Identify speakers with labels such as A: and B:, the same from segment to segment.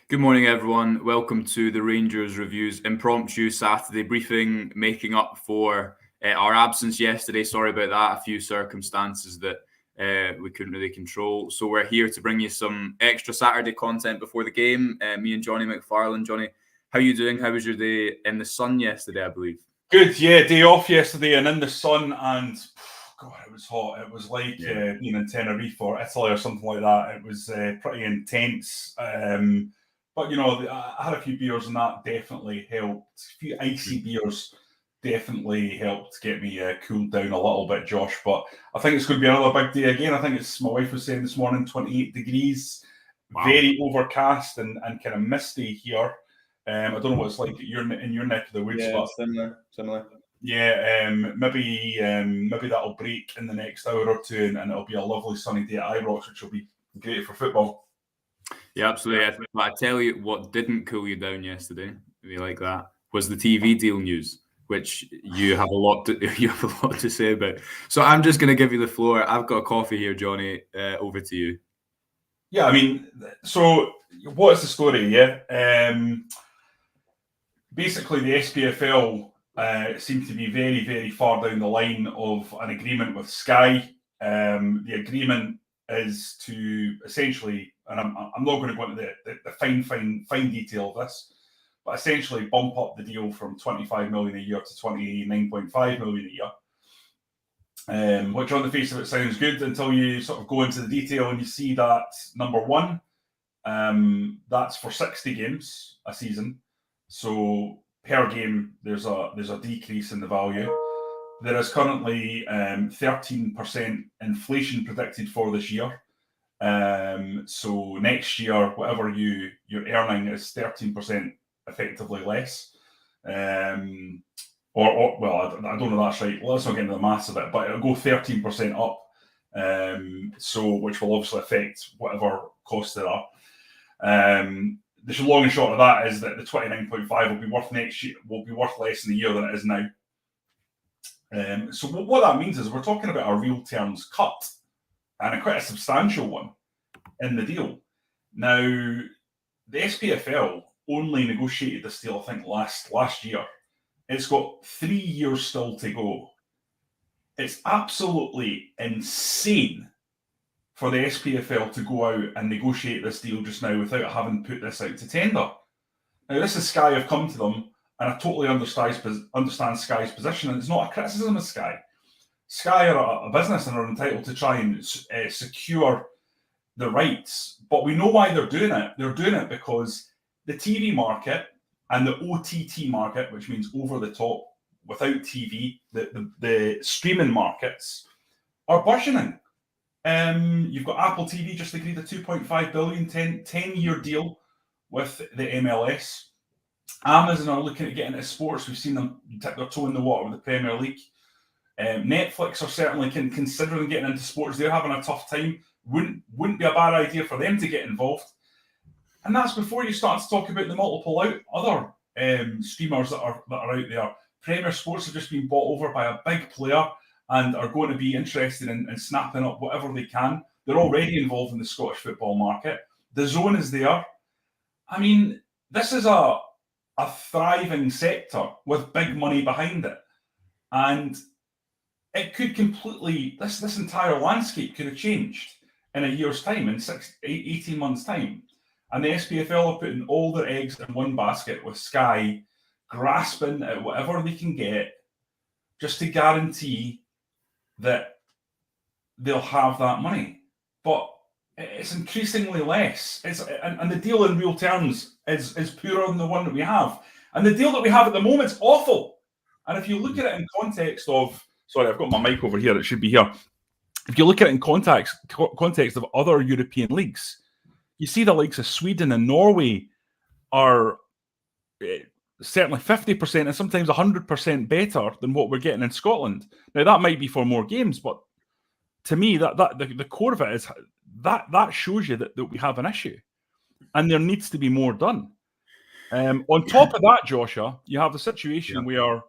A: Good morning, everyone. Welcome to the Rangers Reviews impromptu Saturday briefing, making up for our absence yesterday. Sorry about that. A few circumstances that we couldn't really control. So we're here to bring you some extra Saturday content before the game. Me and Jonny McFarlane. Jonny, how are you doing? How was your day in the sun yesterday, I believe?
B: Good, yeah. Day off yesterday and in the sun, and God, it was hot. It was like being in Tenerife or Italy or something like that. It was pretty intense. But, I had a few beers and that definitely helped. A few icy beers definitely helped get me cooled down a little bit, Josh. But I think it's going to be another big day again. I think my wife was saying this morning, 28 degrees, very overcast and kind of misty here. I don't know what it's like in your neck of the woods.
A: Yeah,
B: but
A: similar.
B: Yeah, maybe that'll break in the next hour or two, and it'll be a lovely sunny day at Ibrox, which will be great for football.
A: Yeah, absolutely. But I tell you, what didn't cool you down yesterday, if you like that, was the TV deal news, which you have a lot to say about. So I'm just going to give you the floor. I've got a coffee here, Jonny. Over to you.
B: Yeah, I mean, so what is the story? Yeah, basically the SPFL seem to be very, very far down the line of an agreement with Sky. The agreement is to essentially, and I'm not going to go into the fine detail of this, but essentially bump up the deal from 25 million a year to 29.5 million a year, which on the face of it sounds good until you sort of go into the detail and you see that, number one, that's for 60 games a season. So per game, there's a decrease in the value. There is currently 13% inflation predicted for this year. So next year, whatever you're earning is 13% effectively less. Well, I don't know that's right. Let's not get into the maths of it, but it'll go 13% up. So which will obviously affect whatever costs there are. The long and short of that is that the 29.5 will be worth next year, will be worth less in a year than it is now. So what that means is we're talking about a real terms cut, and quite a substantial one in the deal. Now, the SPFL only negotiated this deal, I think, last year. It's got 3 years still to go. It's absolutely insane for the SPFL to go out and negotiate this deal just now without having put this out to tender. Now, this is Sky have come to them, and I totally understand Sky's position, and it's not a criticism of Sky. Sky are a business and are entitled to try and secure the rights, but we know why they're doing it. They're doing it because the TV market and the OTT market, which means over the top without TV, the streaming markets are burgeoning. You've got Apple TV just agreed a 2.5 billion 10-year deal with the MLS. Amazon are looking at getting into sports. We've seen them dip their toe in the water with the Premier League. Netflix are certainly considering getting into sports. They're having a tough time. Wouldn't be a bad idea for them to get involved. And that's before you start to talk about the multiple other streamers that are out there. Premier Sports have just been bought over by a big player and are going to be interested in snapping up whatever they can. They're already involved in the Scottish football market. The Zone is there. I mean, this is a thriving sector with big money behind it. And it could completely, this entire landscape could have changed in a year's time, in 18 months' time. And the SPFL are putting all their eggs in one basket with Sky, grasping at whatever they can get just to guarantee that they'll have that money. But it's increasingly less. And the deal in real terms is poorer than the one that we have. And the deal that we have at the moment is awful. And if you look at it in context of, sorry, I've got my mic over here, it should be here. If you look at it in context of other European leagues, you see the likes of Sweden and Norway are certainly 50% and sometimes 100% better than what we're getting in Scotland. Now, that might be for more games, but to me, that the core of it is that shows you that we have an issue, and there needs to be more done. On top of that, Joshua, you have the situation where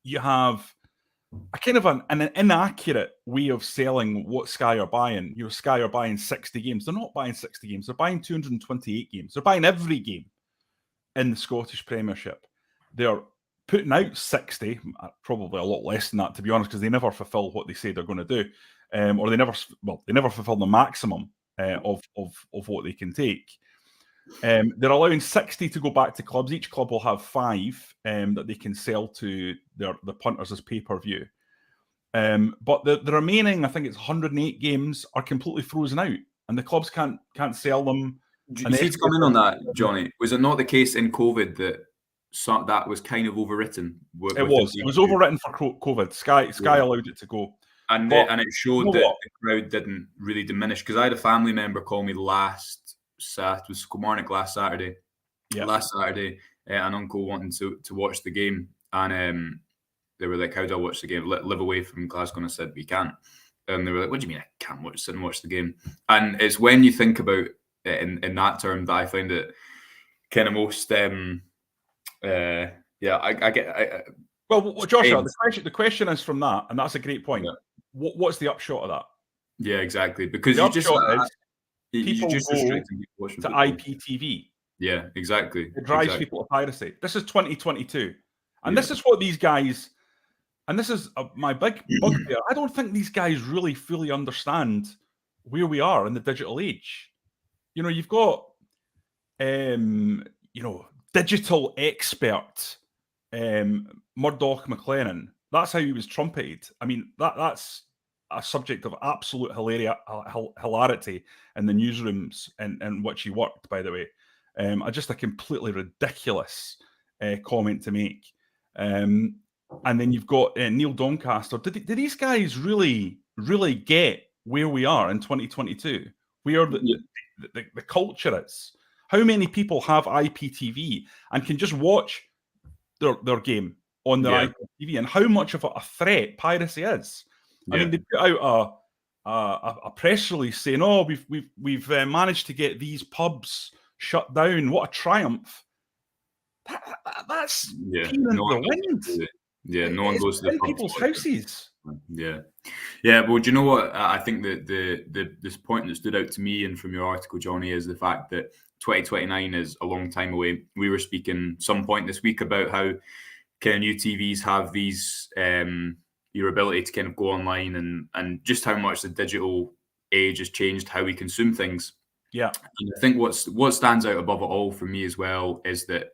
B: you have a kind of an inaccurate way of selling what Sky are buying. Sky are buying 60 games. They're not buying 60 games. They're buying 228 games. They're buying every game in the Scottish Premiership. They're putting out 60, probably a lot less than that, to be honest, because they never fulfill what they say they're going to do, or they never fulfill the maximum of what they can take. They're allowing 60 to go back to clubs. Each club will have 5 that they can sell to the punters as pay-per-view. But the remaining, I think it's 108 games, are completely frozen out, and the clubs can't sell them.
A: Do you see to come in on that, Jonny? Was it not the case in COVID that was kind of overwritten?
B: It was overwritten for COVID. Sky allowed it to go.
A: And it showed that the crowd didn't really diminish, because I had a family member call me last Saturday, an uncle wanting to watch the game, and they were like, "How do I watch the game? Live away from Glasgow?" And I said, "We can't." And they were like, "What do you mean I can't sit and watch the game?" And it's when you think about it in that term that I find it kind of most I get.
B: Well, Joshua, the question is from that, and that's a great point. Yeah. What's the upshot of that?
A: Yeah, exactly. Because
B: the upshot is
A: people
B: just go to IPTV.
A: Yeah, exactly.
B: It drives people to piracy. This is 2022, and this is what these guys. And this is my big bugbear. I don't think these guys really fully understand where we are in the digital age. You've got, digital expert Murdoch McLennan. That's how he was trumpeted. I mean, that's a subject of absolute hilarity in the newsrooms in which he worked, by the way. Just a completely ridiculous comment to make. And then you've got Neil Doncaster. Did these guys really, really get where we are in 2022? Where the culture is? How many people have IPTV and can just watch their game on their IPTV? And how much of a threat piracy is? I mean, they put out a press release saying, "Oh, we've managed to get these pubs shut down. What a triumph!" That's peeing in the wind.
A: Yeah, no one goes to the
B: people's houses.
A: Yeah. Well, do you know what? I think that this point that stood out to me and from your article, Jonny, is the fact that 2029 is a long time away. We were speaking some point this week about how kind of new TVs have these your ability to kind of go online and just how much the digital age has changed how we consume things.
B: Yeah.
A: And I think what stands out above it all for me as well is that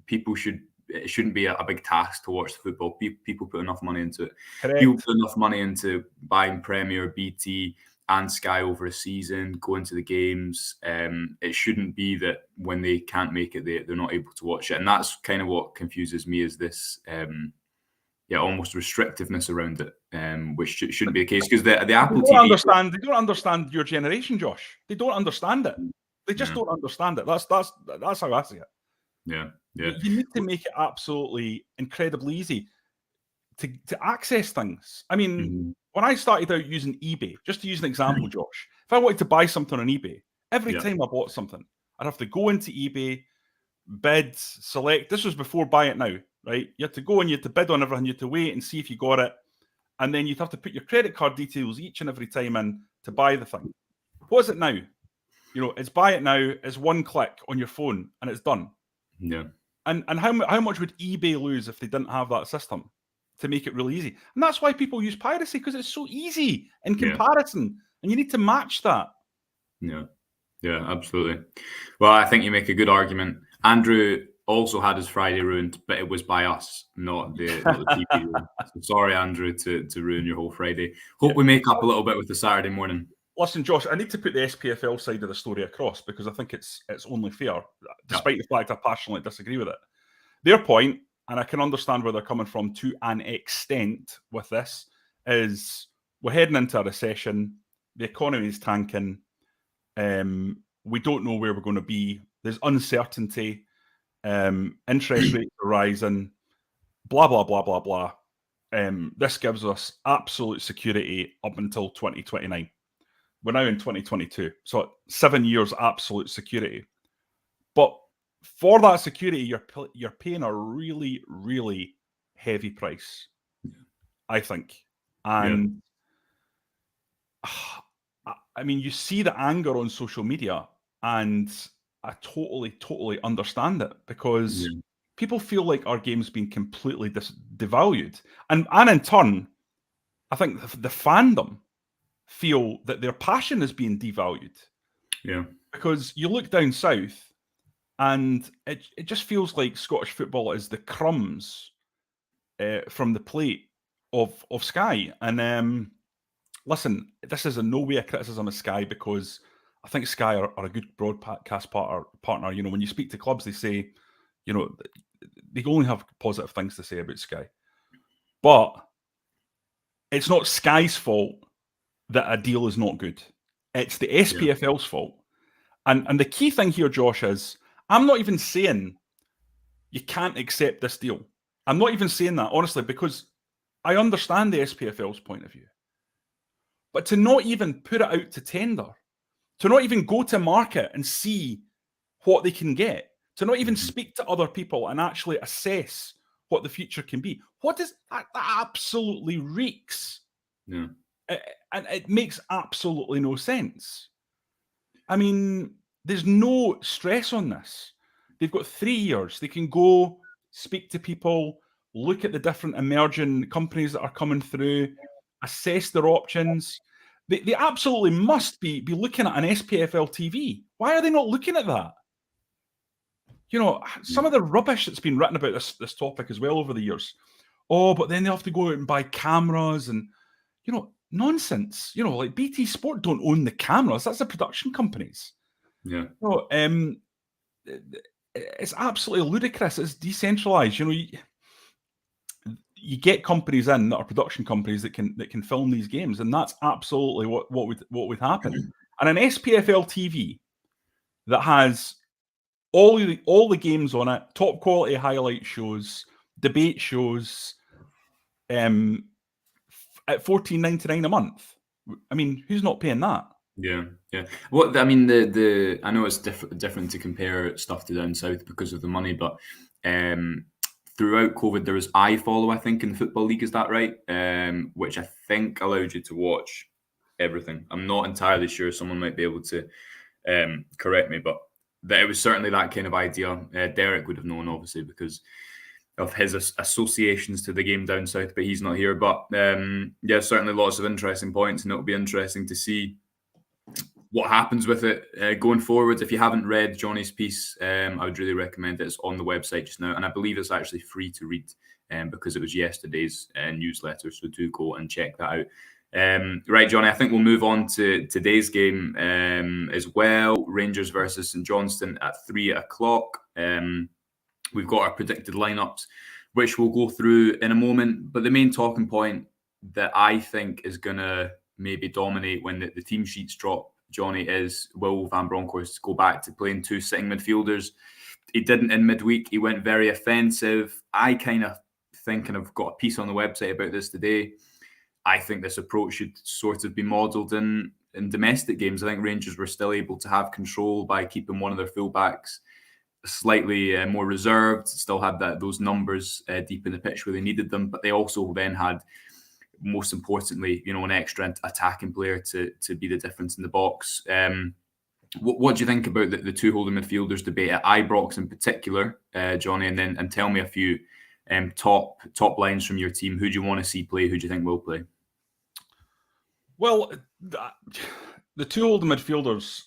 A: it shouldn't be a big task to watch the football. People put enough money into it.
B: Correct.
A: People put enough money into buying Premier, BT, and Sky over a season, going to the games. It shouldn't be that when they can't make it, they're not able to watch it. And that's kind of what confuses me, is this almost restrictiveness around it, which shouldn't be the case, because the Apple TV...
B: They don't understand your generation, Josh. They don't understand it. They just don't understand it. That's how I see it.
A: Yeah.
B: You need to make it absolutely incredibly easy to access things. I mean, when I started out using eBay, just to use an example, Josh, if I wanted to buy something on eBay, every time I bought something, I'd have to go into eBay, bid, select. This was before Buy It Now, right? You had to go and you had to bid on everything. You had to wait and see if you got it. And then you'd have to put your credit card details each and every time in to buy the thing. What is it now? It's Buy It Now. It's one click on your phone and it's done.
A: Yeah.
B: And how much would eBay lose if they didn't have that system to make it really easy? And that's why people use piracy, because it's so easy in comparison, and you need to match that.
A: Yeah, absolutely. Well, I think you make a good argument. Andrew also had his Friday ruined, but it was by us, not the TV. So sorry, Andrew, to ruin your whole Friday. Hope we make up a little bit with the Saturday morning.
B: Listen, Josh, I need to put the SPFL side of the story across, because I think it's only fair, despite the fact I passionately disagree with it. Their point, and I can understand where they're coming from to an extent with this, is we're heading into a recession. The economy is tanking. We don't know where we're going to be. There's uncertainty. Interest rates are rising. Blah, blah, blah, blah, blah. This gives us absolute security up until 2029. We're now in 2022, so 7 years absolute security. But for that security, you're paying a really, really heavy price. I think. And I mean, you see the anger on social media, and I totally understand it, because people feel like our game's been completely devalued. And in turn, I think the fandom feel that their passion is being devalued.
A: Yeah.
B: Because you look down south, and it just feels like Scottish football is the crumbs from the plate of Sky. And listen, this is in no way a criticism of Sky, because I think Sky are a good broadcast partner. You know, when you speak to clubs, they say, you know, they only have positive things to say about Sky. But it's not Sky's fault that a deal is not good. It's the SPFL's fault. And the key thing here, Josh, is I'm not even saying you can't accept this deal. I'm not even saying that, honestly, because I understand the SPFL's point of view. But to not even put it out to tender, to not even go to market and see what they can get, to not even speak to other people and actually assess what the future can be, what does that absolutely reeks?
A: Yeah.
B: And it makes absolutely no sense. I mean, there's no stress on this. They've got 3 years. They can go speak to people, look at the different emerging companies that are coming through, assess their options. They absolutely must be looking at an SPFL TV. Why are they not looking at that? You know, some of the rubbish that's been written about this topic as well over the years. Oh, but then they have to go out and buy cameras and, you know, nonsense. You know, like BT Sport don't own the cameras. That's the production companies.
A: Yeah.
B: You know, it's absolutely ludicrous. It's decentralized. You know, you get companies in that are production companies that can film these games, and that's absolutely what would happen. And an SPFL TV that has all the games on it, top quality highlight shows, debate shows, at $14.99 a month. I mean, who's not paying that?
A: Yeah, yeah. Well, I mean, the I know it's different to compare stuff to down south because of the money, but throughout COVID there was iFollow, I think, in the Football League. Is that right? Which I think allowed you to watch everything. I'm not entirely sure. Someone might be able to correct me, but that it was certainly that kind of idea. Derek would have known, obviously, because of his associations to the game down south, but he's not here. But yeah, certainly lots of interesting points, and it'll be interesting to see what happens with it going forward. If you haven't read Jonny's piece, I would really recommend it. It's on the website just now, and I believe it's actually free to read because it was yesterday's newsletter, so do go and check that out. Right, Jonny, I think we'll move on to today's game as well. Rangers versus St Johnstone at 3 o'clock. We've got our predicted lineups, which we'll go through in a moment. But the main talking point that I think is going to maybe dominate when the team sheets drop, Jonny, is will Van Bronckhorst go back to playing two sitting midfielders? He didn't in midweek. He went very offensive. I kind of think, and I've got a piece on the website about this today, I think this approach should sort of be modelled in domestic games. I think Rangers were still able to have control by keeping one of their fullbacks slightly more reserved, still had those numbers deep in the pitch where they needed them, but they also then had, most importantly, you know, an extra attacking player to be the difference in the box. What do you think about the two holding midfielders debate at Ibrox in particular, Jonny? And tell me a few top lines from your team. Who do you want to see play? Who do you think will play?
B: Well, the two holding midfielders,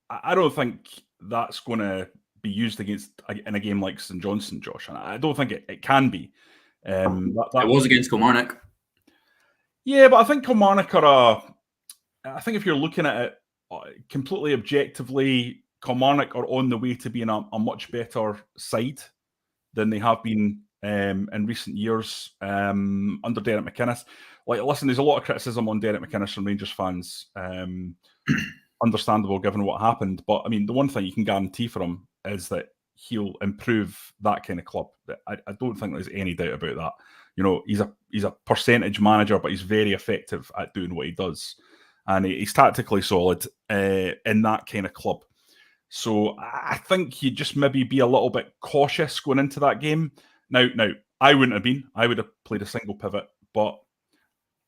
B: I don't think that's going to be used against in a game like St Johnstone, Josh. And I don't think it can be.
A: It was against Kilmarnock.
B: Yeah, but I think Kilmarnock I think if you're looking at it completely objectively, Kilmarnock are on the way to being a much better side than they have been in recent years under Derek McInnes. Like, listen, there's a lot of criticism on Derek McInnes from Rangers fans. Understandable given what happened. But, I mean, the one thing you can guarantee for him is that he'll improve that kind of club. I don't think there's any doubt about that. You know, he's a percentage manager, but he's very effective at doing what he does. And he's tactically solid in that kind of club. So I think you just maybe be a little bit cautious going into that game. Now, I wouldn't have been. I would have played a single pivot, but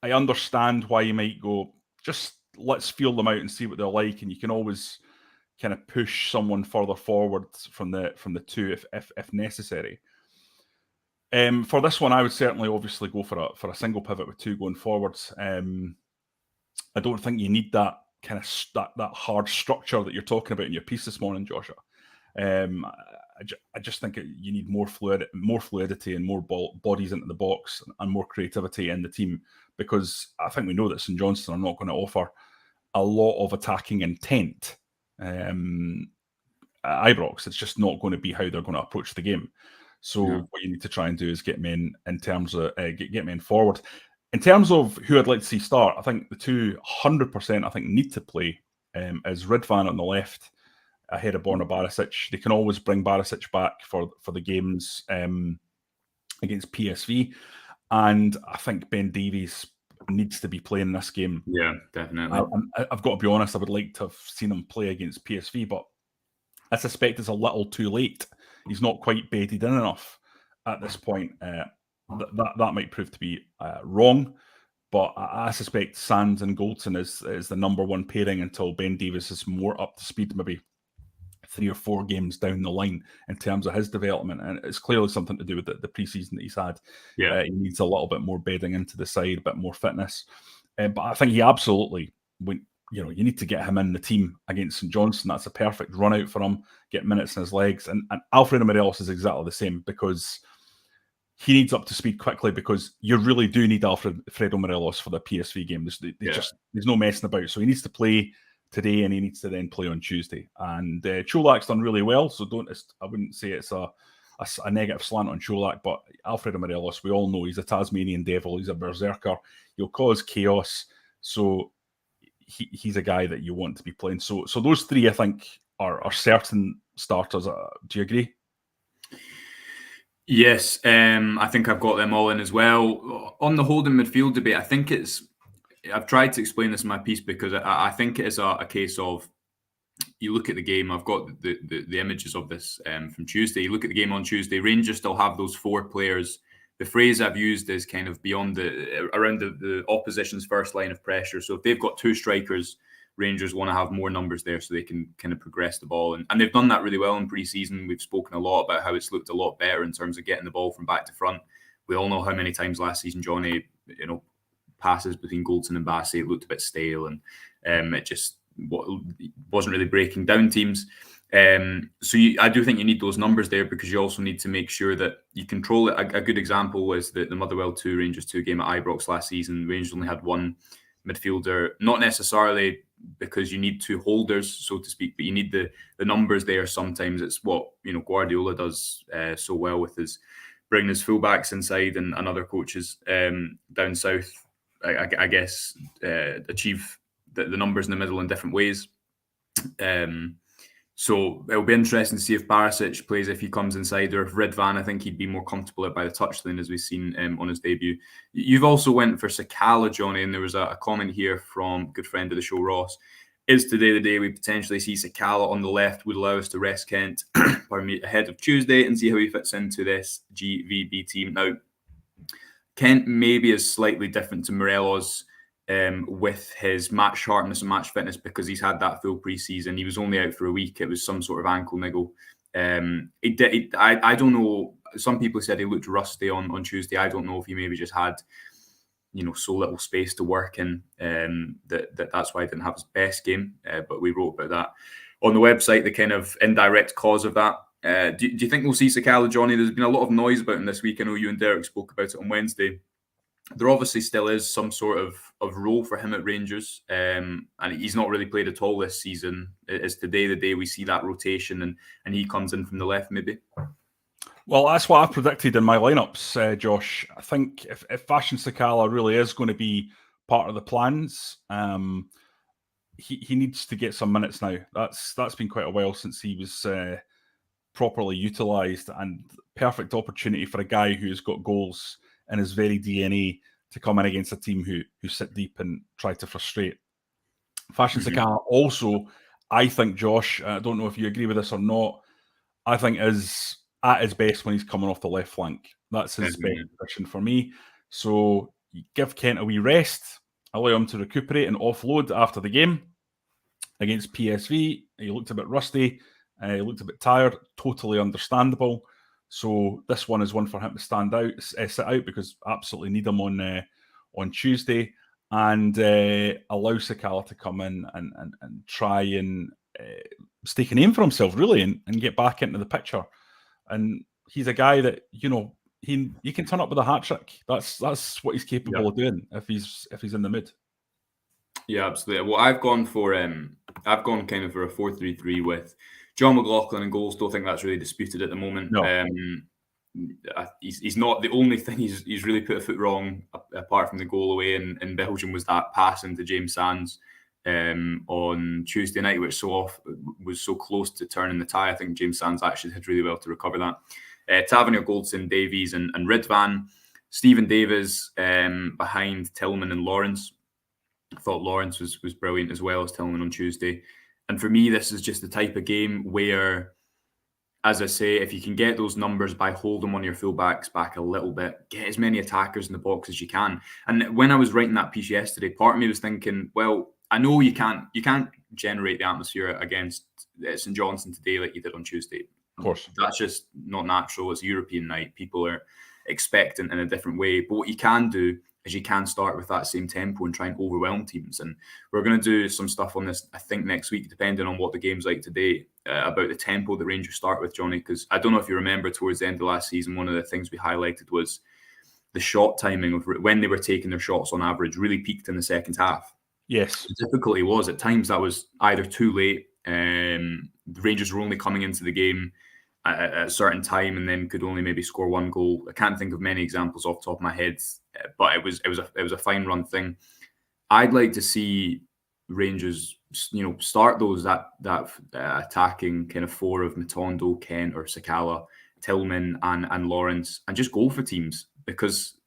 B: I understand why you might go, just let's feel them out and see what they're like, and you can always kind of push someone further forward from the two if necessary. For this one, I would certainly obviously go for a single pivot with two going forwards. I don't think you need that kind of that hard structure that you're talking about in your piece this morning, Joshua. I just think you need more fluidity and more bodies into the box and more creativity in the team, because I think we know that St Johnstone are not going to offer a lot of attacking intent at Ibrox. It's just not going to be how they're going to approach the game. So what you need to try and do is get men in terms of get men forward. In terms of who I'd like to see start, I think the 200% I think need to play is Ridvan on the left ahead of Borna Barisic. They can always bring Barisic back for the games against PSV, and I think Ben Davies needs to be playing this game.
A: Yeah, definitely.
B: I've got to be honest, I would like to have seen him play against PSV, but I suspect it's a little too late. He's not quite bedded in enough at this point. That might prove to be wrong, but I suspect Sands and Goldson is the number one pairing until Ben Davies is more up to speed, maybe 3 or 4 games down the line in terms of his development. And it's clearly something to do with the pre-season that he's had.
A: Yeah,
B: he needs a little bit more bedding into the side, a bit more fitness. But I think he absolutely, you need to get him in the team against St Johnstone. That's a perfect run out for him, get minutes in his legs. And Alfredo Morelos is exactly the same, because he needs up to speed quickly, because you really do need Alfredo Morelos for the PSV game. There's no messing about. So he needs to play today, and he needs to then play on Tuesday. And Cholak's done really well, so I wouldn't say it's a negative slant on Cholak, but Alfredo Morelos, we all know he's a Tasmanian devil, he's a berserker, he'll cause chaos, so he's a guy that you want to be playing. So those three, I think, are certain starters. Do you agree?
A: Yes, I think I've got them all in as well. On the holding midfield debate, I think I've tried to explain this in my piece, because I think it is a case of, you look at the game, I've got the images of this from Tuesday. You look at the game on Tuesday, Rangers still have those 4 players. The phrase I've used is kind of around the opposition's first line of pressure. So if they've got 2 strikers, Rangers want to have more numbers there so they can kind of progress the ball. And they've done that really well in pre-season. We've spoken a lot about how it's looked a lot better in terms of getting the ball from back to front. We all know how many times last season Jonny, passes between Goldson and Bassey, it looked a bit stale, and it just wasn't really breaking down teams. I do think you need those numbers there, because you also need to make sure that you control it. A good example is the Motherwell 2 Rangers 2 game at Ibrox last season. Rangers only had 1 midfielder, not necessarily because you need 2 holders, so to speak, but you need the numbers there. Sometimes it's what Guardiola does so well with his bringing his fullbacks inside, and other coaches down south, I guess, achieve the numbers in the middle in different ways. So it'll be interesting to see if Barisic plays, if he comes inside, or if Ridvan, I think he'd be more comfortable out by the touchline, as we've seen on his debut. You've also went for Sakala, Jonny, and there was a comment here from a good friend of the show, Ross. Is today the day we potentially see Sakala on the left would allow us to rest Kent ahead of Tuesday and see how he fits into this GVB team? Now, Kent maybe is slightly different to Morelos with his match sharpness and match fitness, because he's had that full pre-season. He was only out for a week. It was some sort of ankle niggle. I don't know. Some people said he looked rusty on Tuesday. I don't know if he maybe just had, so little space to work in, that's why he didn't have his best game. But we wrote about that on the website, the kind of indirect cause of that. Do you think we'll see Sakala, Jonny? There's been a lot of noise about him this week. I know you and Derek spoke about it on Wednesday. There obviously still is some sort of role for him at Rangers, and he's not really played at all this season. Is today the day we see that rotation and he comes in from the left, maybe?
B: Well, that's what I predicted in my lineups, Josh. I think if Fashion Sakala really is going to be part of the plans, he needs to get some minutes now. That's been quite a while since he was properly utilised, and perfect opportunity for a guy who's got goals in his very DNA to come in against a team who sit deep and try to frustrate. Fashion Sakala also, I think, Josh, I don't know if you agree with this or not, I think is at his best when he's coming off the left flank. That's his best position for me. So you give Kent a wee rest, allow him to recuperate and offload after the game. Against PSV, he looked a bit rusty, he looked a bit tired, totally understandable. So this one is one for him to sit out, because absolutely need him on Tuesday, and allow Sakala to come in and try and stake a name for himself, really, and get back into the picture. And he's a guy that, you know, he can turn up with a hat trick. That's what he's capable of doing if he's in the mood.
A: Yeah, absolutely. Well, I've gone kind of for a 4-3-3 with John McLaughlin in goals. Don't think that's really disputed at the moment.
B: No.
A: He's not the only thing he's really put a foot wrong, apart from the goal away in Belgium, was that pass into James Sands on Tuesday night, which was so close to turning the tie. I think James Sands actually did really well to recover that. Tavernier, Goldson, Davies and Ridvan. Stephen Davies behind Tillman and Lawrence. I thought Lawrence was brilliant, as well as Tillman on Tuesday. And for me, this is just the type of game where, as I say, if you can get those numbers by holding one of your fullbacks back a little bit, get as many attackers in the box as you can. And when I was writing that piece yesterday, part of me was thinking, well, I know you can't generate the atmosphere against St Johnstone today like you did on Tuesday.
B: Of course.
A: That's just not natural. It's a European night. People are expectant in a different way. But what you can do is you can start with that same tempo and try and overwhelm teams. And we're going to do some stuff on this, I think, next week, depending on what the game's like today, about the tempo that Rangers start with, Jonny. Because I don't know if you remember, towards the end of last season, one of the things we highlighted was the shot timing of when they were taking their shots on average really peaked in the second half.
B: Yes.
A: The difficulty was, at times, that was either too late. The Rangers were only coming into the game at a certain time and then could only maybe score one goal. I can't think of many examples off the top of my head, but it was a fine run thing. I'd like to see Rangers, start that attacking kind of four of Matondo, Kent or Sakala, Tillman and Lawrence, and just go for teams, because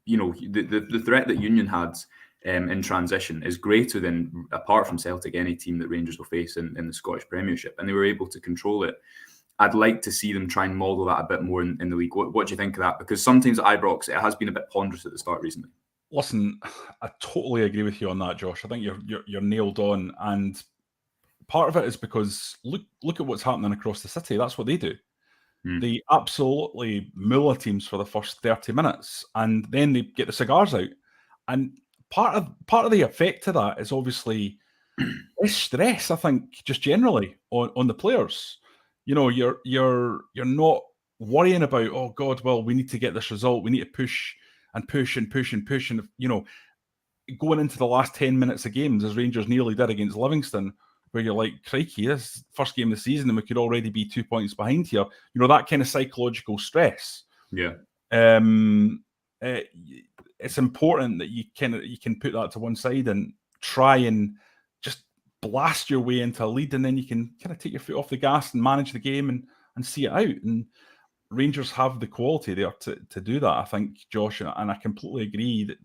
A: the threat that Union had in transition is greater than, apart from Celtic, any team that Rangers will face in the Scottish Premiership, and they were able to control it. I'd like to see them try and model that a bit more in the league. What do you think of that? Because sometimes at Ibrox, it has been a bit ponderous at the start recently.
B: Listen, I totally agree with you on that, Josh. I think you're nailed on, and part of it is because look at what's happening across the city. That's what they do. They absolutely muller teams for the first 30 minutes, and then they get the cigars out. And part of the effect of that is obviously stress, I think, just generally on the players. You're not worrying about, oh God, well, we need to get this result. We need to push and push and push and push. And, going into the last 10 minutes of games, as Rangers nearly did against Livingston, where you're like, crikey, this is the first game of the season and we could already be 2 points behind here. That kind of psychological stress.
A: Yeah.
B: It's important that you can put that to one side and try and just blast your way into a lead, and then you can kind of take your foot off the gas and manage the game and see it out. And Rangers have the quality there to do that, I think, Josh, and I completely agree that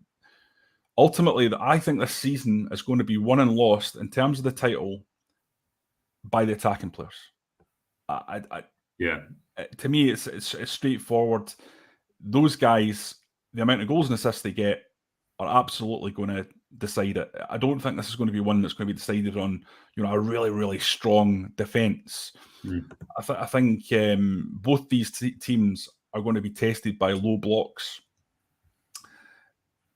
B: ultimately that I think this season is going to be won and lost in terms of the title by the attacking players. To me, it's straightforward. Those guys, the amount of goals and assists they get, are absolutely going to decide it. I don't think this is going to be one that's going to be decided on, a really, really strong defence. I think both these teams are going to be tested by low blocks.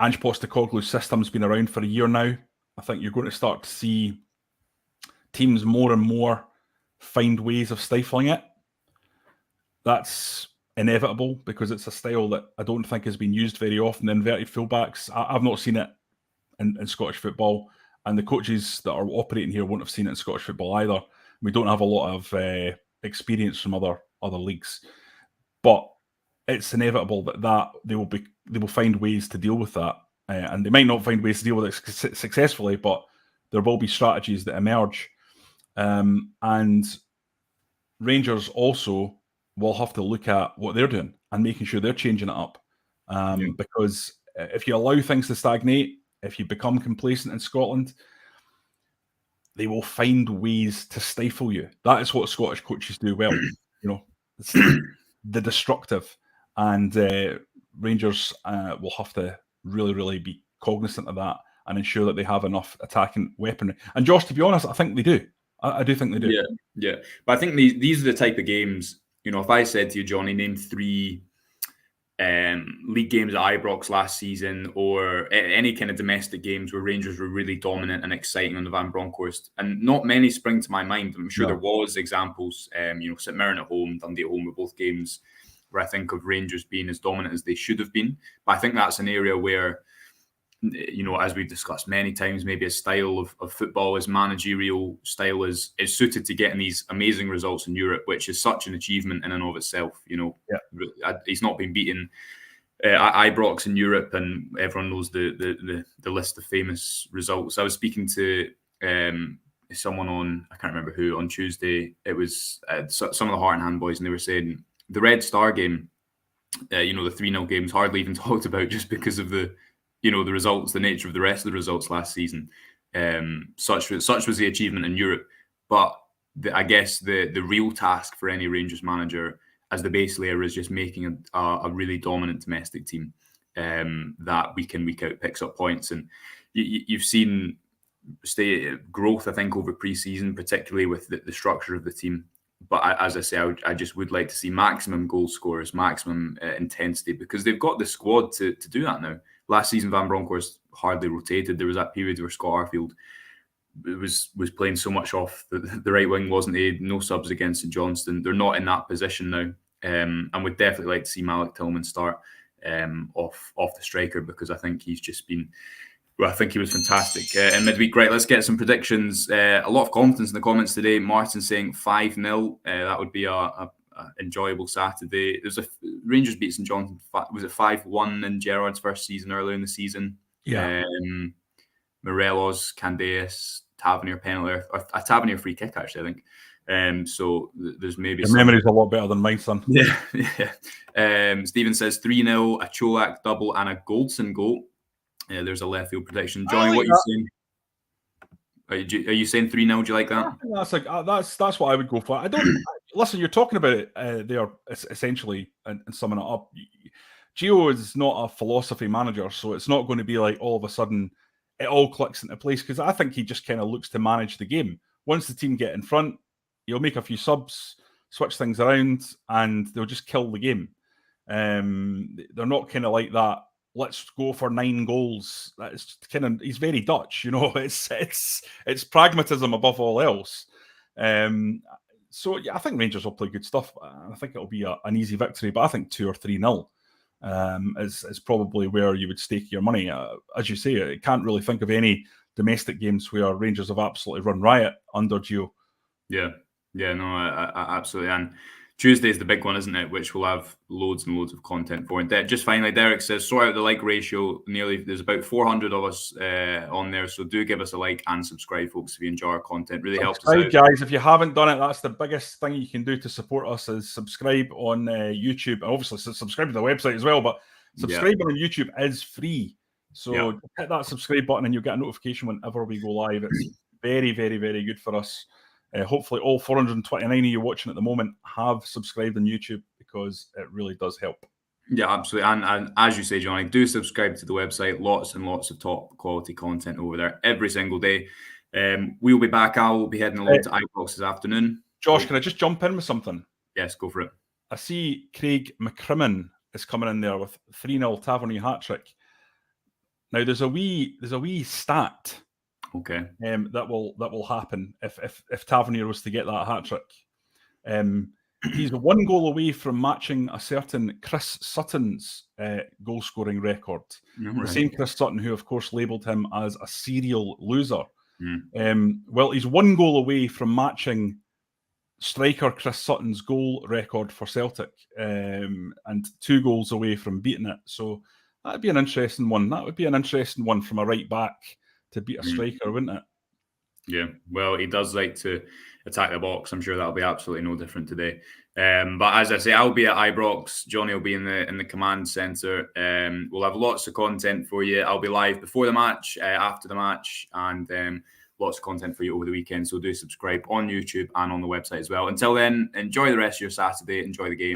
B: Ange Postecoglou's system's been around for a year now. I think you're going to start to see teams more and more find ways of stifling it. That's inevitable because it's a style that I don't think has been used very often. The inverted fullbacks, I've not seen it in Scottish football, and the coaches that are operating here won't have seen it in Scottish football either. We don't have a lot of experience from other leagues, but it's inevitable that they will find ways to deal with that, and they might not find ways to deal with it successfully, but there will be strategies that emerge, and Rangers also will have to look at what they're doing and making sure they're changing it up, because if you allow things to stagnate, if you become complacent in Scotland, they will find ways to stifle you. That is what Scottish coaches do well. It's the destructive, and Rangers will have to really, really be cognizant of that and ensure that they have enough attacking weaponry. And Josh, to be honest, I think they do. I do think they do.
A: Yeah. But I think these are the type of games, if I said to you, Jonny, name 3 league games at Ibrox last season or any kind of domestic games where Rangers were really dominant and exciting on the Van Bronckhorst, and not many spring to my mind. I'm sure there was examples, St Mirren at home, Dundee at home, were both games where I think of Rangers being as dominant as they should have been. But I think that's an area where, as we've discussed many times, maybe a style of football, his managerial style is suited to getting these amazing results in Europe, which is such an achievement in and of itself. He's not been beaten at Ibrox in Europe, and everyone knows the list of famous results. I was speaking to someone I can't remember who, on Tuesday. It was some of the Heart and Hand boys, and they were saying the Red Star game, the 3-0 game's hardly even talked about just because of the results, the nature of the rest of the results last season. Such was the achievement in Europe. But I guess the real task for any Rangers manager as the base layer is just making a really dominant domestic team that week in, week out picks up points. And you've seen growth, I think, over pre-season, particularly with the structure of the team. But as I say, I just would like to see maximum goal scorers, maximum intensity, because they've got the squad to do that now. Last season, Van Bronckhorst hardly rotated. There was that period where Scott Arfield was playing so much off the right wing, wasn't he? No subs against St Johnstone. They're not in that position now. And we'd definitely like to see Malik Tillman start off the striker, because I think he's just been... Well, I think he was fantastic in midweek. Right, let's get some predictions. A lot of confidence in the comments today. Martin saying 5-0. That would be a enjoyable Saturday. There's Rangers beat St Johnstone. Was it 5-1 in Gerrard's first season earlier in the season?
B: Yeah.
A: Morelos, Candeas, Tavernier penalty, or a Tavernier free kick, actually, I think. So there's maybe
B: your memory's a lot better than mine, son.
A: Yeah. Stephen says 3-0, a Cholak double, and a Goldson goal. There's a left field prediction. Jonny, what are you saying? Are you saying 3-0? Do you like that?
B: That's what I would go for. I don't listen. You're talking about it there essentially, and summing it up. Gio is not a philosophy manager, so it's not going to be like all of a sudden it all clicks into place, because I think he just kind of looks to manage the game. Once the team get in front, he'll make a few subs, switch things around, and they'll just kill the game. They're not kind of like that. Let's go for 9 goals. That's kind of, he's very Dutch, It's pragmatism above all else. So yeah, I think Rangers will play good stuff. I think it'll be an easy victory, but I think 2 or 3-0 is probably where you would stake your money. As you say, I can't really think of any domestic games where Rangers have absolutely run riot under Gio.
A: Yeah, no, I absolutely. And Tuesday's the big one, isn't it? Which we'll have loads and loads of content for. And just finally, Derek says, sort out the like ratio. There's about 400 of us on there. So do give us a like and subscribe, folks, if you enjoy our content. Really helps us out.
B: Guys, if you haven't done it, that's the biggest thing you can do to support us, is subscribe on YouTube. Obviously, subscribe to the website as well, but subscribing on YouTube is free. So hit that subscribe button and you'll get a notification whenever we go live. It's very, very, very good for us. Hopefully all 429 of you watching at the moment have subscribed on YouTube, because it really does help.
A: Yeah, absolutely. And as you say, Jonny, do subscribe to the website. Lots and lots of top quality content over there every single day. We'll be back. I will be heading along to Ibrox this afternoon.
B: Josh, can I just jump in with something?
A: Yes, go for it.
B: I see Craig McCrimmon is coming in there with 3-0 Tavernier hat-trick. Now there's a wee stat.
A: Okay.
B: That will happen if Tavernier was to get that hat trick. He's 1 goal away from matching a certain Chris Sutton's goal scoring record.
A: Right.
B: The same Chris Sutton, who of course labelled him as a serial loser. Well, he's 1 goal away from matching striker Chris Sutton's goal record for Celtic, and 2 goals away from beating it. So that'd be an interesting one. That would be an interesting one from a right back to beat a striker, wouldn't it?
A: Yeah, well, he does like to attack the box. I'm sure that'll be absolutely no different today. But as I say, I'll be at Ibrox. Jonny will be in the command centre. We'll have lots of content for you. I'll be live before the match, after the match, and lots of content for you over the weekend. So do subscribe on YouTube and on the website as well. Until then, enjoy the rest of your Saturday. Enjoy the game.